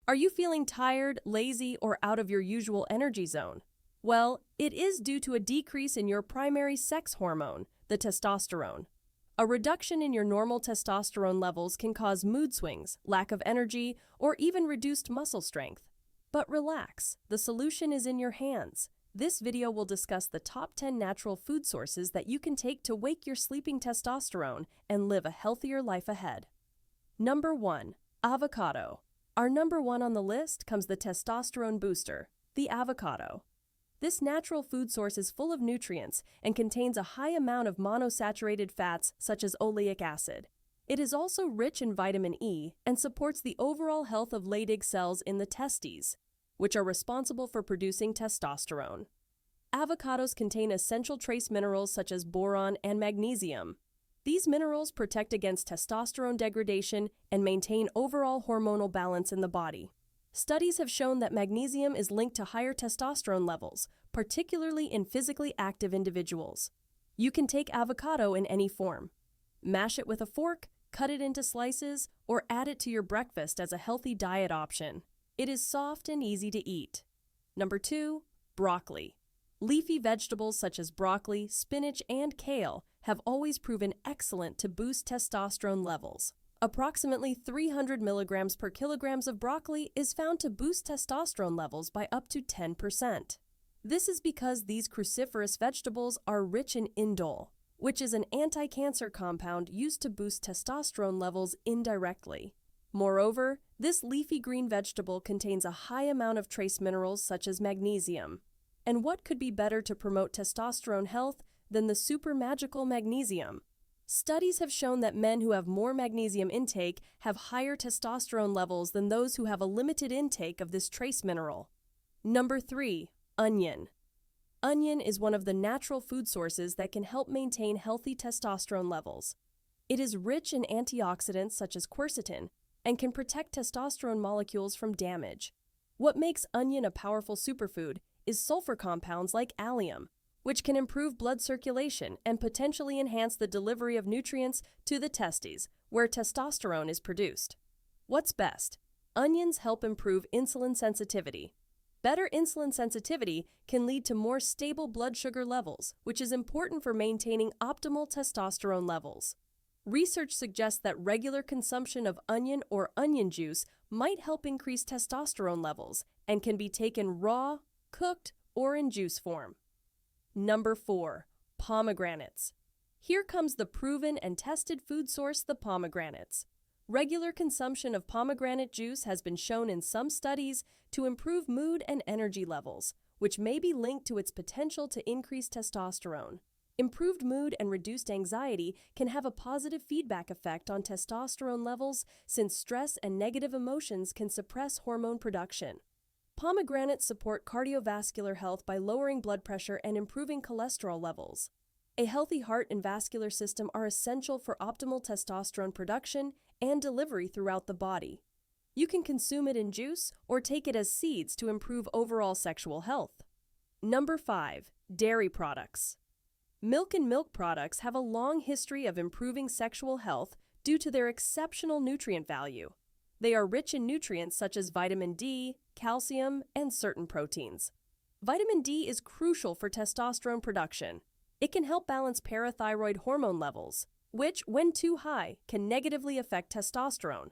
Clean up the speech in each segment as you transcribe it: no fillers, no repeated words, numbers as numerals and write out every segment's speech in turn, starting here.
Are you feeling tired, lazy, or out of your usual energy zone? Well, it is due to a decrease in your primary sex hormone, the testosterone. A reduction in your normal testosterone levels can cause mood swings, lack of energy, or even reduced muscle strength. But relax, the solution is in your hands. This video will discuss the top 10 natural food sources that you can take to wake your sleeping testosterone and live a healthier life ahead. Number 1. Avocado. Our number 1 on the list comes the testosterone booster, the avocado. This natural food source is full of nutrients and contains a high amount of monounsaturated fats such as oleic acid. It is also rich in vitamin E and supports the overall health of Leydig cells in the testes, which are responsible for producing testosterone. Avocados contain essential trace minerals such as boron and magnesium. These minerals protect against testosterone degradation and maintain overall hormonal balance in the body. Studies have shown that magnesium is linked to higher testosterone levels, particularly in physically active individuals. You can take avocado in any form. Mash it with a fork, cut it into slices, or add it to your breakfast as a healthy diet option. It is soft and easy to eat. Number 2. Broccoli. Leafy vegetables such as broccoli, spinach, and kale have always proven excellent to boost testosterone levels. Approximately 300 milligrams per kilograms of broccoli is found to boost testosterone levels by up to 10%. This is because these cruciferous vegetables are rich in indole, which is an anti-cancer compound used to boost testosterone levels indirectly. Moreover, this leafy green vegetable contains a high amount of trace minerals such as magnesium. And what could be better to promote testosterone health than the super magical magnesium? Studies have shown that men who have more magnesium intake have higher testosterone levels than those who have a limited intake of this trace mineral. Number 3. Onion. Onion is one of the natural food sources that can help maintain healthy testosterone levels. It is rich in antioxidants such as quercetin and can protect testosterone molecules from damage. What makes onion a powerful superfood is sulfur compounds like allium, which can improve blood circulation and potentially enhance the delivery of nutrients to the testes, where testosterone is produced. What's best? Onions help improve insulin sensitivity. Better insulin sensitivity can lead to more stable blood sugar levels, which is important for maintaining optimal testosterone levels. Research suggests that regular consumption of onion or onion juice might help increase testosterone levels and can be taken raw, cooked, or in juice form. Number 4. Pomegranates. Here comes the proven and tested food source, the pomegranates. Regular consumption of pomegranate juice has been shown in some studies to improve mood and energy levels, which may be linked to its potential to increase testosterone. Improved mood and reduced anxiety can have a positive feedback effect on testosterone levels since stress and negative emotions can suppress hormone production. Pomegranates support cardiovascular health by lowering blood pressure and improving cholesterol levels. A healthy heart and vascular system are essential for optimal testosterone production and delivery throughout the body. You can consume it in juice or take it as seeds to improve overall sexual health. Number 5. Dairy products. Milk and milk products have a long history of improving sexual health due to their exceptional nutrient value. They are rich in nutrients such as vitamin D, calcium, and certain proteins. Vitamin D is crucial for testosterone production. It can help balance parathyroid hormone levels, which, when too high, can negatively affect testosterone.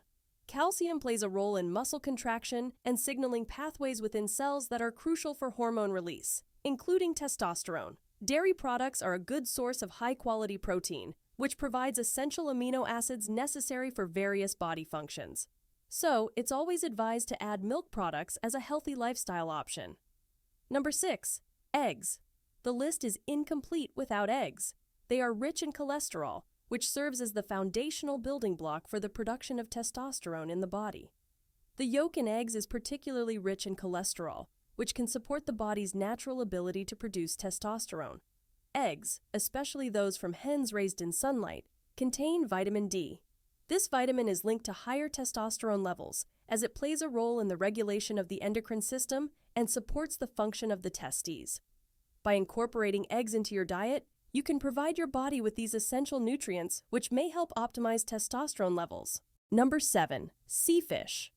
Calcium plays a role in muscle contraction and signaling pathways within cells that are crucial for hormone release, including testosterone. Dairy products are a good source of high-quality protein, which provides essential amino acids necessary for various body functions. So, it's always advised to add milk products as a healthy lifestyle option. Number 6. Eggs. The list is incomplete without eggs. They are rich in cholesterol, which serves as the foundational building block for the production of testosterone in the body. The yolk in eggs is particularly rich in cholesterol, which can support the body's natural ability to produce testosterone. Eggs, especially those from hens raised in sunlight, contain vitamin D. This vitamin is linked to higher testosterone levels, as it plays a role in the regulation of the endocrine system and supports the function of the testes. By incorporating eggs into your diet, you can provide your body with these essential nutrients, which may help optimize testosterone levels. Number 7. Sea fish.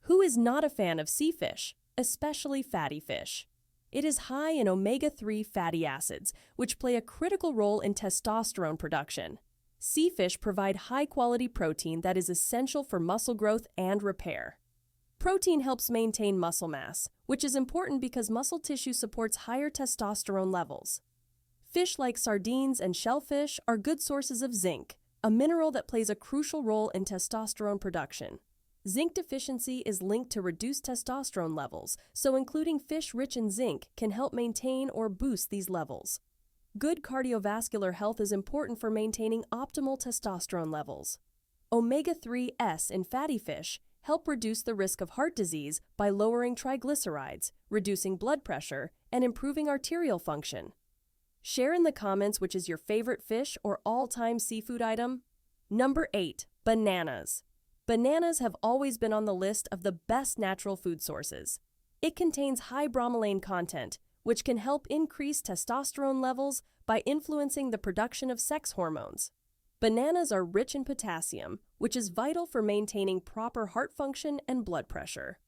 Who is not a fan of sea fish, especially fatty fish? It is high in omega-3 fatty acids, which play a critical role in testosterone production. Sea fish provide high-quality protein that is essential for muscle growth and repair. Protein helps maintain muscle mass, which is important because muscle tissue supports higher testosterone levels. Fish like sardines and shellfish are good sources of zinc, a mineral that plays a crucial role in testosterone production. Zinc deficiency is linked to reduced testosterone levels, so including fish rich in zinc can help maintain or boost these levels. Good cardiovascular health is important for maintaining optimal testosterone levels. Omega-3s in fatty fish help reduce the risk of heart disease by lowering triglycerides, reducing blood pressure, and improving arterial function. Share in the comments which is your favorite fish or all-time seafood item. Number 8. Bananas. Bananas have always been on the list of the best natural food sources. It contains high bromelain content, which can help increase testosterone levels by influencing the production of sex hormones. Bananas are rich in potassium, which is vital for maintaining proper heart function and blood pressure.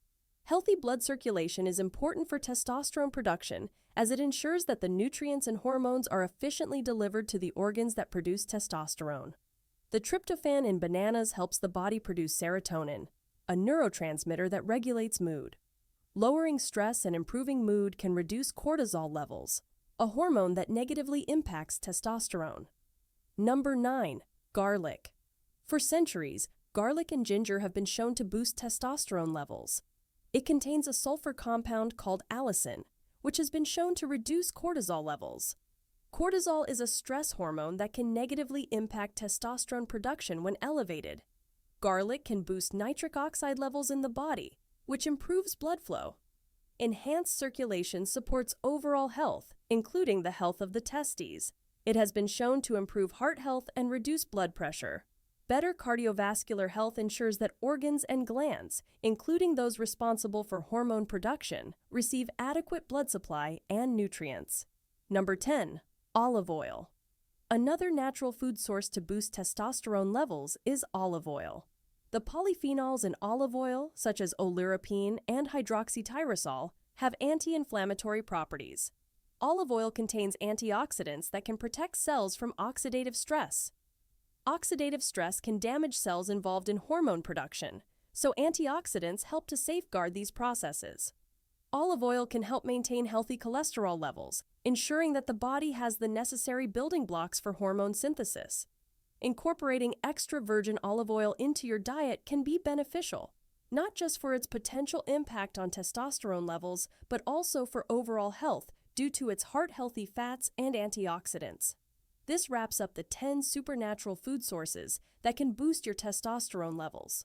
Healthy blood circulation is important for testosterone production as it ensures that the nutrients and hormones are efficiently delivered to the organs that produce testosterone. The tryptophan in bananas helps the body produce serotonin, a neurotransmitter that regulates mood. Lowering stress and improving mood can reduce cortisol levels, a hormone that negatively impacts testosterone. Number 9. Garlic. For centuries, garlic and ginger have been shown to boost testosterone levels. It contains a sulfur compound called allicin, which has been shown to reduce cortisol levels. Cortisol is a stress hormone that can negatively impact testosterone production when elevated. Garlic can boost nitric oxide levels in the body, which improves blood flow. Enhanced circulation supports overall health, including the health of the testes. It has been shown to improve heart health and reduce blood pressure. Better cardiovascular health ensures that organs and glands, including those responsible for hormone production, receive adequate blood supply and nutrients. Number 10. Olive oil. Another natural food source to boost testosterone levels is olive oil. The polyphenols in olive oil, such as oleuropein and hydroxytyrosol, have anti-inflammatory properties. Olive oil contains antioxidants that can protect cells from oxidative stress. Oxidative stress can damage cells involved in hormone production, so antioxidants help to safeguard these processes. Olive oil can help maintain healthy cholesterol levels, ensuring that the body has the necessary building blocks for hormone synthesis. Incorporating extra virgin olive oil into your diet can be beneficial, not just for its potential impact on testosterone levels, but also for overall health due to its heart-healthy fats and antioxidants. This wraps up the 10 supernatural food sources that can boost your testosterone levels.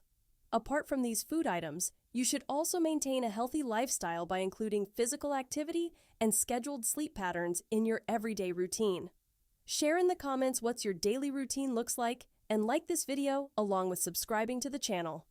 Apart from these food items, you should also maintain a healthy lifestyle by including physical activity and scheduled sleep patterns in your everyday routine. Share in the comments what your daily routine looks like and like this video along with subscribing to the channel.